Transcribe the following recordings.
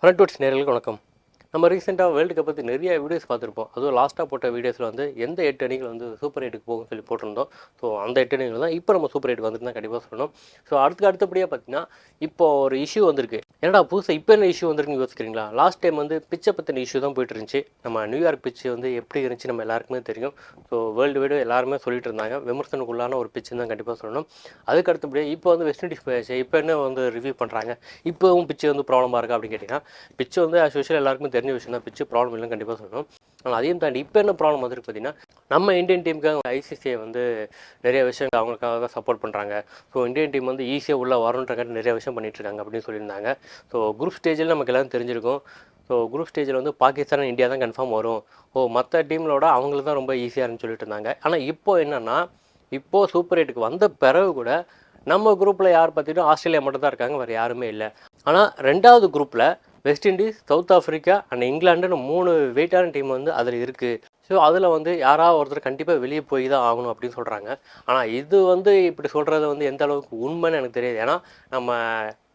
Front Woods நேயர்களுக்கு வணக்கம். நம்ம ரீசெண்டாக வேர்ல்டு கப் பற்றி நிறைய வீடியோஸ் பார்த்துருப்போம். அதுவும் லாஸ்ட்டாக போட்ட வீடியோஸில் வந்து எந்த 8 அணிகள் வந்து சூப்பர் 8க்கு போகும்னு சொல்லி போட்டிருந்தோம். ஸோ அந்த 8 அணிகள் தான் இப்போ நம்ம சூப்பர் 8க்கு வந்துட்டு தான் கண்டிப்பாக சொல்லணும். ஸோ அடுத்தபடியாக பார்த்தீங்கன்னா இப்போ ஒரு இஷ்யூ வந்திருக்கு. என்னடா புதுசாக இப்போ என்ன இஷ்யூ வந்திருக்குன்னு யோசிக்கிறீங்களா? லாஸ்ட் டைம் வந்து பிச்சை பற்றின இஷ்யூ தான் போயிட்டு இருந்துச்சு. நம்ம நியூயார்க் பிச்சு வந்து எப்படி இருந்துச்சு நம்ம எல்லாருக்குமே தெரியும். ஸோ வேர்ல்டு வைடு எல்லாருமே சொல்லிட்டு இருந்தாங்க. விமர்சனக்குள்ளான ஒரு பிச்சுன்னு தான் கண்டிப்பாக சொல்லணும். அதுக்கு அடுத்தபடியாக இப்போ வந்து வெஸ்ட் இண்டீஸ் போயாச்சு. இப்போ என்ன வந்து ரிவ்யூ பண்ணுறாங்க? இப்போவும் பிச்சு வந்து ப்ராப்ளமாக இருக்கா அப்படின்னு கேட்டிங்கன்னா, பிச்சு வந்து ஆஸ் யூஷுவல் எல்லாருக்குமே தெரிஞ்ச விஷயம் தான். பிச்சு ப்ராப்ளம் இல்லைன்னு கண்டிப்பாக சொல்லணும். ஆனால் அதையும் தாண்டி இப்போ என்ன ப்ராப்ளம் வந்துருக்கு பார்த்தீங்கன்னா, நம்ம இந்தியன் டீமுக்காக ஐசிசிஐ வந்து நிறைய விஷயங்கள் அவங்களுக்காக சப்போர்ட் பண்ணுறாங்க. ஸோ இந்தியன் டீம் வந்து ஈஸியாக உள்ளே வரணுன்றக்காக நிறைய விஷயம் பண்ணிகிட்ருக்காங்க அப்படின்னு சொல்லியிருந்தாங்க. ஸோ குரூப் ஸ்டேஜில் நமக்கு எல்லாம் தெரிஞ்சிருக்கும். ஸோ குரூப் ஸ்டேஜில் வந்து பாகிஸ்தான் இந்தியா தான் கன்ஃபார்ம் வரும். மற்ற டீம்களோட அவங்களுக்கு தான் ரொம்ப ஈஸியாக இருந்துன்னு சொல்லிட்டு இருந்தாங்க. ஆனால் இப்போ என்னென்னா, இப்போது சூப்பர் 8க்கு வந்த பிறகு கூட நம்ம குரூப்பில் யார் பார்த்திங்கன்னா ஆஸ்திரேலியா மட்டும் தான் இருக்காங்க, வேறு யாருமே இல்லை. ஆனால் ரெண்டாவது குரூப்பில் West Indies, South Africa and இங்கிலாண்டுன்னு 3 வெயிட்டான டீம் வந்து அதில் இருக்குது. ஸோ அதில் வந்து யாராவது ஒருத்தர் கண்டிப்பாக வெளியே போய் தான் ஆகணும் அப்படின்னு சொல்கிறாங்க. ஆனால் இது வந்து இப்படி சொல்கிறது வந்து எந்த அளவுக்கு உண்மைன்னு எனக்கு தெரியாது. ஏன்னா நம்ம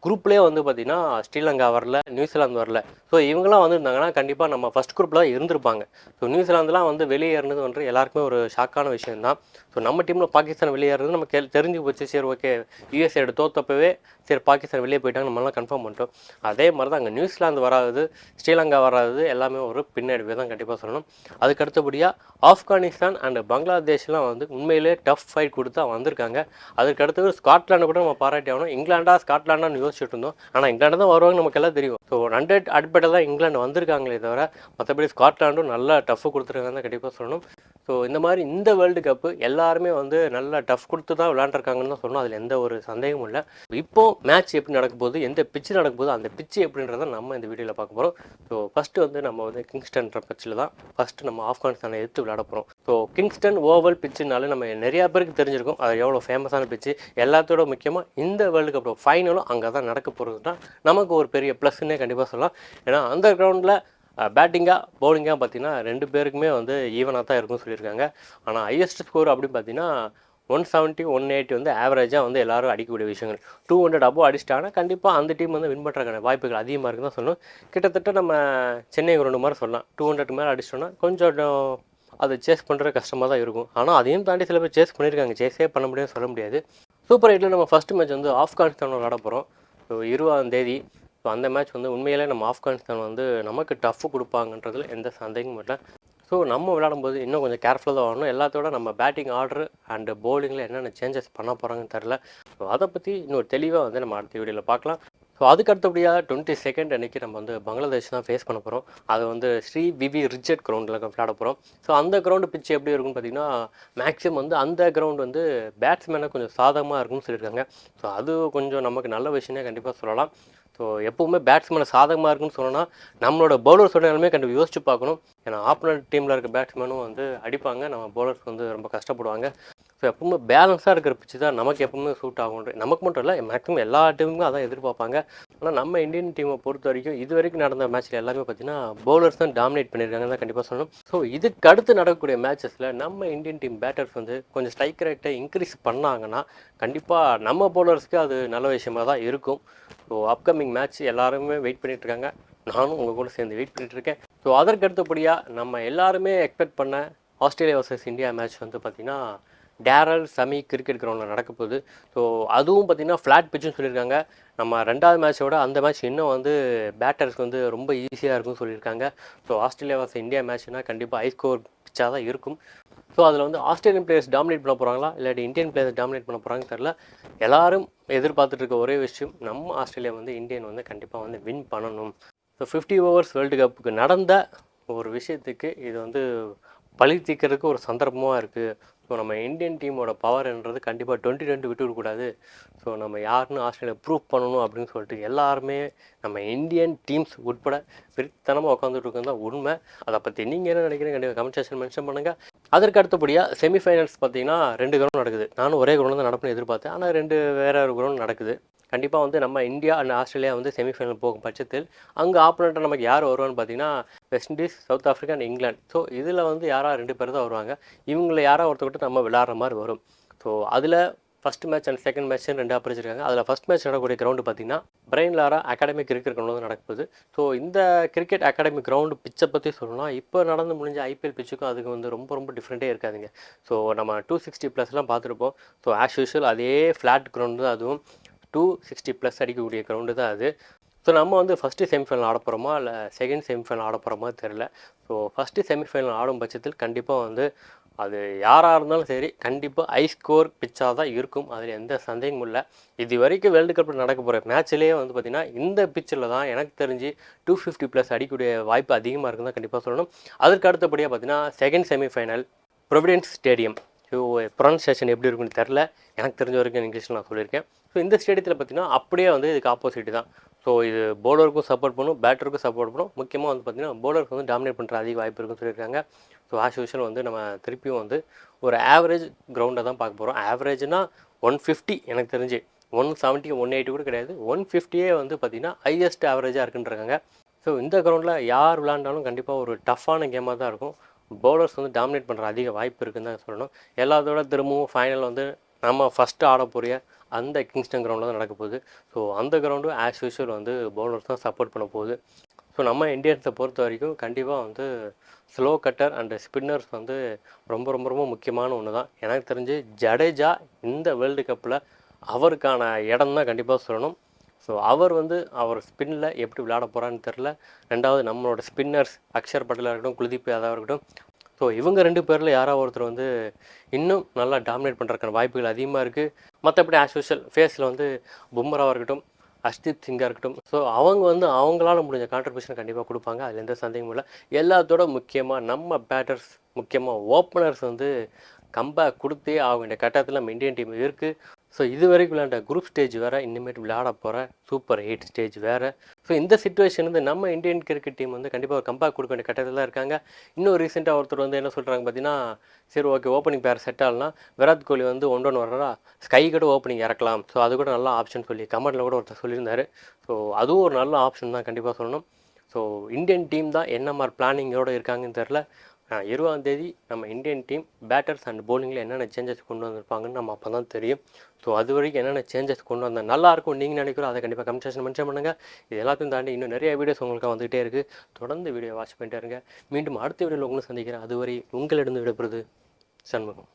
குரூப்லேயே வந்து பார்த்திங்கன்னா ஸ்ரீலங்கா வரல, நியூசிலாந்து வரல. ஸோ இவங்களாம் வந்துருந்தாங்கன்னா கண்டிப்பாக நம்ம ஃபஸ்ட் குரூப்பில் தான் இருந்திருப்பாங்க. ஸோ நியூசிலாந்துலாம் வந்து வெளியேறினது வந்து எல்லாருக்குமே ஒரு ஷாக்கான விஷயம்தான். ஸோ நம்ம டீமில் பாகிஸ்தான் வெளியேறது நம்ம தெரிஞ்சு போச்சு. சரி, ஓகே, யூஎஸ்ஏ தோத்தப்பவே சரி பாகிஸ்தான் வெளியே போயிட்டாங்க, நம்மளாம் கன்ஃபார்ம் பண்ணிட்டோம். அதே மாதிரி தான் அங்கே நியூசிலாந்து வராது, ஸ்ரீலங்கா வராது, எல்லாமே ஒரு பின்னடைவே தான் கண்டிப்பாக சொல்லணும். அதுக்கு அடுத்தபடியாக ஆப்கானிஸ்தான் அண்ட் பங்களாதேஷ்லாம் வந்து உண்மையிலே டஃப் ஃபைட் கொடுத்தா வந்திருக்காங்க. அதுக்கு அடுத்தது ஸ்காட்லாண்டு கூட நம்ம பாராட்டி ஆகணும். இங்கிலாண்டா ஸ்காட்லாண்டான்னு யோசிச்சுட்டு இருந்தோம். ஆனால் இங்கிலாண்டு தான் வருவாங்க, நமக்கு எல்லாம் தெரியும். ஸோ 100 அடிப்படையில் தான் இங்கிலாந்து வந்திருக்காங்களே தவிர மற்றபடி ஸ்காட்லாண்டும் நல்லா டஃப் கொடுத்துருக்காங்கன்னு கண்டிப்பாக சொல்லணும். ஸோ இந்த மாதிரி இந்த வேர்ல்டு கப்பு எல்லாருமே வந்து நல்லா டஃப் கொடுத்து தான் விளையாண்டுருக்காங்கன்னு தான் சொல்லணும். அதில் எந்த ஒரு சந்தேகமும் இல்லை. இப்போது மேட்ச் எப்படி நடக்க போகுது, எந்த பிச்சு நடக்க போகுது, அந்த பிச்சு எப்படின்றத நம்ம இந்த வீடியோவில் பார்க்க போகிறோம். ஸோ ஃபஸ்ட்டு வந்து நம்ம வந்து கிங்ஸ்டன்ற பிச்சில் தான் ஃபஸ்ட்டு நம்ம ஆப்கானிஸ்தானை எடுத்து விளையாட போகிறோம். ஸோ கிங்ஸ்டன் ஓவல் பிச்சுனால நம்ம நிறையா பேருக்கு தெரிஞ்சிருக்கும் அது எவ்வளோ ஃபேமஸான பிச்சு. எல்லாத்தோட முக்கியமாக இந்த வேர்ல்டு கப் ஃபைனலும் அங்கே தான் நடக்க போகிறது தான் நமக்கு ஒரு பெரிய ப்ளஸ்ன்னே கண்டிப்பாக சொல்லலாம். ஏன்னா அந்த கிரவுண்டில் பேட்டிங்காக பவுலிங்காக பார்த்தீங்கன்னா 2 பேருக்குமே வந்து ஈவனாக தான் இருக்கும்னு சொல்லியிருக்காங்க. ஆனால் ஹையஸ்ட் ஸ்கோர் அப்படின்னு பார்த்தீங்கன்னா 170, 180 வந்து ஆவரேஜாக வந்து எல்லோரும் அடிக்கக்கூடிய விஷயங்கள். 200 அபோவ் அடிச்சிட்டாங்கன்னா கண்டிப்பாக அந்த டீம் வந்து வின் பண்ணுறதுக்கான வாய்ப்புகள் அதிகமாக இருக்குன்னு தான் சொல்லணும். கிட்டத்தட்ட நம்ம சென்னை கிரவுண்டு மாதிரி சொல்லலாம். 200 மேலே அடிச்சிட்டோன்னா கொஞ்சம் அதை சேஸ் பண்ணுறது கஷ்டமாக தான் இருக்கும். ஆனால் அதையும் தாண்டி சில பேர் சேஸ் பண்ணியிருக்காங்க. சேஸே பண்ண முடியும்னு சொல்ல முடியாது. சூப்பர் 8ல் நம்ம ஃபஸ்ட்டு மேட்ச் வந்து ஆப்கானிஸ்தான் விளையாட போகிறோம். ஸோ 20ஆம் தேதி. ஸோ அந்த மேட்ச் வந்து உண்மையிலே நம்ம ஆப்கானிஸ்தான் வந்து நமக்கு டஃப் கொடுப்பாங்கன்றதுல எந்த சந்தேகமும் இல்லை. ஸோ நம்ம விளையாடும்போது இன்னும் கொஞ்சம் கேர்ஃபுல்லாக தான் வரணும். எல்லாத்தோட நம்ம பேட்டிங் ஆர்டர் அண்டு பவுலிங்கில் என்னென்ன சேஞ்சஸ் பண்ண போகிறாங்கன்னு தெரில. ஸோ அதை பற்றி இன்னொரு தெளிவாக வந்து நம்ம அடுத்த வீடியோவில் பார்க்கலாம். ஸோ அதுக்கு அடுத்தபடியாக 22 அன்றைக்கி நம்ம வந்து பங்களாதேஷ் தான் ஃபேஸ் பண்ண போகிறோம். அது வந்து ஸ்ரீ விவி ரிச்சர்ட் கிரவுண்டில் விளையாட போகிறோம். ஸோ அந்த கிரவுண்டு பிச்சு எப்படி இருக்குன்னு பார்த்தீங்கன்னா, மேக்ஸிமம் வந்து அந்த கிரவுண்ட் வந்து பேட்ஸ்மேனாக கொஞ்சம் சாதகமாக இருக்குன்னு சொல்லியிருக்காங்க. ஸோ அது கொஞ்சம் நமக்கு நல்ல விஷயமே கண்டிப்பாக சொல்லலாம். ஸோ எப்போவுமே பேட்ஸ்மேனை சாதகமாக இருக்குன்னு சொன்னால் நம்மளோட பவுலர்ஸோட நிலைமையை கண்டிப்பாக யோசிச்சு பார்க்கணும். ஏன்னா ஆப்போனன்ட் டீமில் இருக்க பேட்ஸ்மேனும் வந்து அடிப்பாங்க, நம்ம பவுலர்ஸ் வந்து ரொம்ப கஷ்டப்படுவாங்க. ஸோ எப்பவுமே பேலன்ஸாக இருக்கிற பிச்சு தான் நமக்கு எப்பவுமே சூட் ஆகும். நமக்கு மட்டும் இல்லை, மேக்ஸிமம் எல்லா டீமுக்கும் அதான் எதிர்பார்ப்பாங்க. ஆனால் நம்ம இந்தியன் டீமை பொறுத்த வரைக்கும் இது வரைக்கும் நடந்த மேட்ச்சில் எல்லாமே பார்த்தீங்கன்னா பவுலர்ஸ் தான் டாமினேட் பண்ணியிருக்காங்கன்னு தான் கண்டிப்பாக சொல்லணும். ஸோ இதுக்கு அடுத்து நடக்கக்கூடிய மேட்சஸில் நம்ம இந்தியன் டீம் பேட்டர்ஸ் வந்து கொஞ்சம் ஸ்ட்ரைக் ரேட்டை இன்க்ரீஸ் பண்ணாங்கன்னா கண்டிப்பாக நம்ம பவுலர்ஸ்க்கு அது நல்ல விஷயமாக தான் இருக்கும். ஸோ அப்கமிங் மேட்ச் எல்லாருமே வெயிட் பண்ணிகிட்ருக்காங்க. நானும் உங்கள் கூட சேர்ந்து வெயிட் பண்ணிகிட்ருக்கேன். ஸோ அதற்கு அடுத்தபடியாக நம்ம எல்லாருமே எக்ஸ்பெக்ட் பண்ண ஆஸ்திரேலியா வர்சஸ் இந்தியா மேட்ச் வந்து பார்த்திங்கன்னா டேரல் சமி கிரிக்கெட் கிரவுண்டில் நடக்க போகுது. ஸோ அதுவும் பார்த்திங்கன்னா ஃப்ளாட் பிச்சுன்னு சொல்லியிருக்காங்க. நம்ம 2வது மேட்சோட அந்த மேட்ச் இன்னும் வந்து பேட்டர்ஸ்க்கு வந்து ரொம்ப ஈஸியாக இருக்கும்னு சொல்லியிருக்காங்க. ஸோ ஆஸ்திரேலியா வர்சஸ் இந்தியா மேட்ச்னால் கண்டிப்பாக ஹை ஸ்கோர் பிச்சாக தான் இருக்கும். ஸோ அதில் வந்து ஆஸ்திரேலியன் பிளேயர்ஸ் டாமினேட் பண்ண போகிறாங்களா இல்லாட்டி இந்தியன் பிளேயர்ஸ் டாமினேட் பண்ண போகிறாங்கன்னு தெரில. எல்லோரும் எதிர்பார்த்துட்டு இருக்க ஒரே விஷயம், நம்ம ஆஸ்திரேலியா வந்து இந்தியன் வந்து கண்டிப்பாக வந்து வின் பண்ணணும். ஸோ 50 ஓவர்ஸ் வேர்ல்டு கப்புக்கு நடந்த ஒரு விஷயத்துக்கு இது வந்து பழி தீர்க்கிறதுக்கு ஒரு சந்தர்ப்பமாக இருக்குது. ஸோ நம்ம இந்தியன் டீமோட பவர்ன்றது கண்டிப்பாக 2020 விட்டு விடக்கூடாது. ஸோ நம்ம யாருன்னு ஆஸ்திரேலியா ப்ரூவ் பண்ணணும் அப்படின்னு சொல்லிட்டு எல்லாருமே நம்ம இந்தியன் டீம்ஸ் உட்பட வெறித்தனமாக உட்காந்துட்டு இருக்கிறது தான் உண்மை. அதை பற்றி நீங்கள் என்ன நினைக்கிறீங்க கண்டிப்பாக கமெண்ட் செக்ஷன் மென்ஷன் பண்ணுங்கள். அதற்கு அடுத்தபடியாக செமிஃபைனல்ஸ் பார்த்தீங்கன்னா 2 கிரவுண்ட் நடக்குது. நானும் ஒரே கிரவுண்ட் தான் நடப்புன்னு எதிர்பார்த்தேன். ஆனால் 2 வேறு ஒரு கிரவுண்ட் நடக்குது. கண்டிப்பாக வந்து நம்ம இந்தியா அண்ட் ஆஸ்திரேலியா வந்து செமிஃபைனல் போகும் பட்சத்தில் அங்கே ஆப்போனண்ட்டாக நமக்கு யார் வருவான்னு பார்த்தீங்கன்னா west Indies, South Africa and England. So இதில் வந்து யாராக 2 பேர் தான் வருவாங்க. இவங்களை யாராக ஒருத்தர் நம்ம விளையாடுற மாதிரி வரும். ஸோ அதில் ஃபர்ஸ்ட் மேட்ச் அண்ட் செகண்ட் மேட்ச்னு 2 பிரிச்சிருக்காங்க. அதில் ஃபர்ஸ்ட் மேட்ச் நடக்கக்கூடிய கிரவுண்டு பார்த்தீங்கன்னா Brian Lara academy cricket ground வந்து நடக்குது. ஸோ இந்த கிரிக்கெட் அகாடமி கிரவுண்டு பிச்சை பற்றி சொல்லணும்னா இப்போ நடந்து முடிஞ்ச ஐபிஎல் பிச்சுக்கும் அதுக்கு வந்து ரொம்ப ரொம்ப டிஃப்ரெண்ட்டே இருக்காதுங்க. ஸோ நம்ம 260+ பார்த்துருப்போம். ஸோ ஆஸ் யூஷுவல் அதே ஃப்ளாட் கிரவுண்டு தான், அதுவும் 260+ அடிக்கக்கூடிய கிரவுண்டு தான் அது. ஸோ நம்ம வந்து ஃபஸ்ட்டு செமிஃபைனல் ஆட போகிறோமா இல்லை செகண்ட் செமிஃபைனல் ஆட போகிறோமா தெரில. ஸோ ஃபஸ்ட்டு செமிஃபைனல் ஆடும் பட்சத்தில் கண்டிப்பாக வந்து அது யாராக இருந்தாலும் சரி கண்டிப்பாக ஹை ஸ்கோர் பிச்சாக தான் இருக்கும், அதில் எந்த சந்தேகமும் இல்லை. இது வரைக்கும் வேர்ல்டு கப்பில் நடக்க போகிற மேட்ச்லேயே வந்து பார்த்திங்கன்னா இந்த பிச்சில் தான் எனக்கு தெரிஞ்சு 250+ அடிக்கக்கூடிய வாய்ப்பு அதிகமாக இருக்குன்னு தான் கண்டிப்பாக சொல்லணும். அதற்கு அடுத்தபடியாக பார்த்திங்கன்னா second semifinal Providence stadium. So pronunciation எப்படி இருக்குன்னு தெரில, எனக்கு தெரிஞ்ச வரைக்கும் இங்கிலீஷில் நான் சொல்லியிருக்கேன். ஸோ இந்த ஸ்டேடியத்தில் பார்த்திங்கன்னா அப்படியே வந்து இதுக்கு ஆப்போசிட் தான். ஸோ இது பவுலருக்கும் சப்போர்ட் பண்ணும், பேட்டருக்கும் சப்போர்ட் பண்ணும். முக்கியமாக வந்து பார்த்திங்கன்னா பவுலருக்கு வந்து டாமினேட் பண்ணுற அதிக வாய்ப்பு இருக்குன்னு சொல்லியிருக்காங்க. ஸோ ஆஸ் யூஷுவல் வந்து நம்ம திருப்பியும் வந்து ஒரு ஆவரேஜ் கிரவுண்டை தான் பார்க்க போகிறோம். ஆவரேஜ்னால் 150, எனக்கு தெரிஞ்சு 170 180 கூட கிடையாது, 150 வந்து பார்த்திங்கன்னா ஹையஸ்ட் ஆவரேஜாக இருக்குன்றாங்க. ஸோ இந்த கிரவுண்டில் யார் விளாண்டாலும் கண்டிப்பாக ஒரு டஃப்பான கேமாக தான் இருக்கும். பவுலர்ஸ் வந்து டாமினேட் பண்ணுற அதிக வாய்ப்பு இருக்குன்னு தான் சொல்லணும். எல்லாத்தோட திரும்பவும் ஃபைனல் வந்து நம்ம ஃபஸ்ட்டு ஆட போகிற அந்த கிங்ஸ்டன் கிரவுண்டில் தான் நடக்க போகுது. ஸோ அந்த கிரவுண்டு ஆஸ் யூஷுவல் வந்து பவுலர்ஸ் தான் சப்போர்ட் பண்ண போகுது. ஸோ நம்ம இந்தியன்ஸை பொறுத்த வரைக்கும் கண்டிப்பாக வந்து ஸ்லோ கட்டர் அண்டு ஸ்பின்னர்ஸ் வந்து ரொம்ப ரொம்ப ரொம்ப முக்கியமான ஒன்று தான். எனக்கு தெரிஞ்சு ஜடேஜா இந்த வேர்ல்டு கப்பில் அவருக்கான இடம் தான் கண்டிப்பாக சொல்லணும். ஸோ அவர் வந்து அவர் ஸ்பின்னில் எப்படி விளையாட போகிறான்னு தெரில. ரெண்டாவது நம்மளோட ஸ்பின்னர்ஸ் அக்ஷர் பட்டேலாக இருக்கட்டும், குல்தீப் யாதவாக இருக்கட்டும், ஸோ இவங்க 2 பேரில் யாராவது ஒருத்தர் வந்து இன்னும் நல்லா டாமினேட் பண்ணுறதுக்கான வாய்ப்புகள் அதிகமாக இருக்குது. மற்றபடி ஆஸ் யூஷுவல் ஃபேஸில் வந்து பும்ராவாக இருக்கட்டும், அஷ்தீப் சிங்காக இருக்கட்டும், ஸோ அவங்க வந்து அவங்களால முடிஞ்ச கான்ட்ரிபியூஷன் கண்டிப்பாக கொடுப்பாங்க, அதில் எந்த சந்தேகமும் இல்லை. எல்லாத்தோட முக்கியமாக நம்ம பேட்டர்ஸ், முக்கியமாக ஓப்பனர்ஸ் வந்து கம்பேக் கொடுத்தே ஆக வேண்டிய கட்டத்தில் நம்ம இந்தியன் டீம் இருக்குது. ஸோ இது வரைக்கும் விளையாண்ட குரூப் ஸ்டேஜ் வேறு, இனிமேட்டு விளையாட போகிற சூப்பர் 8 ஸ்டேஜ் வேறு. ஸோ இந்த சிச்சுவேஷன் வந்து நம்ம இந்தியன் கிரிக்கெட் டீம் வந்து கண்டிப்பாக ஒரு கம்பேக் கொடுக்க வேண்டிய கட்டத்தில் தான் இருக்காங்க. இன்னும் ரீசெண்டாக ஒருத்தர் வந்து என்ன சொல்கிறாங்க பார்த்தீங்கன்னா, சரி ஓகே ஓப்பனிங் பேர் செட் ஆகலாம், விராட் கோலி வந்து 1-1 வர்றா, ஸ்கை கூட ஓப்பனிங் இறக்கலாம், ஸோ அது கூட நல்ல ஆப்ஷன் சொல்லி கமெண்ட்டில் கூட ஒருத்தர் சொல்லியிருந்தார். ஸோ அதுவும் ஒரு நல்ல ஆப்ஷன் தான் கண்டிப்பாக சொல்லணும். ஸோ இந்தியன் டீம் தான் என்ன மாதிரி பிளானிங்கோடு இருக்காங்கன்னு தெரில. 20ஆம் தேதி நம்ம இந்தியன் டீம் பேட்டர்ஸ் அண்ட் பவுலிங்கில் என்னென்ன சேஞ்சஸ் கொண்டு வந்திருப்பாங்கன்னு நம்ம அப்போ தான் தெரியும். ஸோ அது வரைக்கும் என்னென்ன சேஞ்சஸ் கொண்டு வந்தால் நல்லாயிருக்கும் நீங்கள் நினைக்கிறோம், அதை கண்டிப்பாக கமெண்ட் செக்ஷன் மென்ஷன் பண்ணுங்கள். இது எல்லாத்தையும் தாண்டி இன்னும் நிறைய வீடியோஸ் உங்களுக்கு வந்துகிட்டே இருக்குது. தொடர்ந்து வீடியோ வாட்ச் பண்ணிட்டே இருங்க. மீண்டும் அடுத்த வீடியோவில் உங்களை சந்திக்கிறேன். அதுவரை உங்களிடம் விடைபெறுவது சண்முகம்.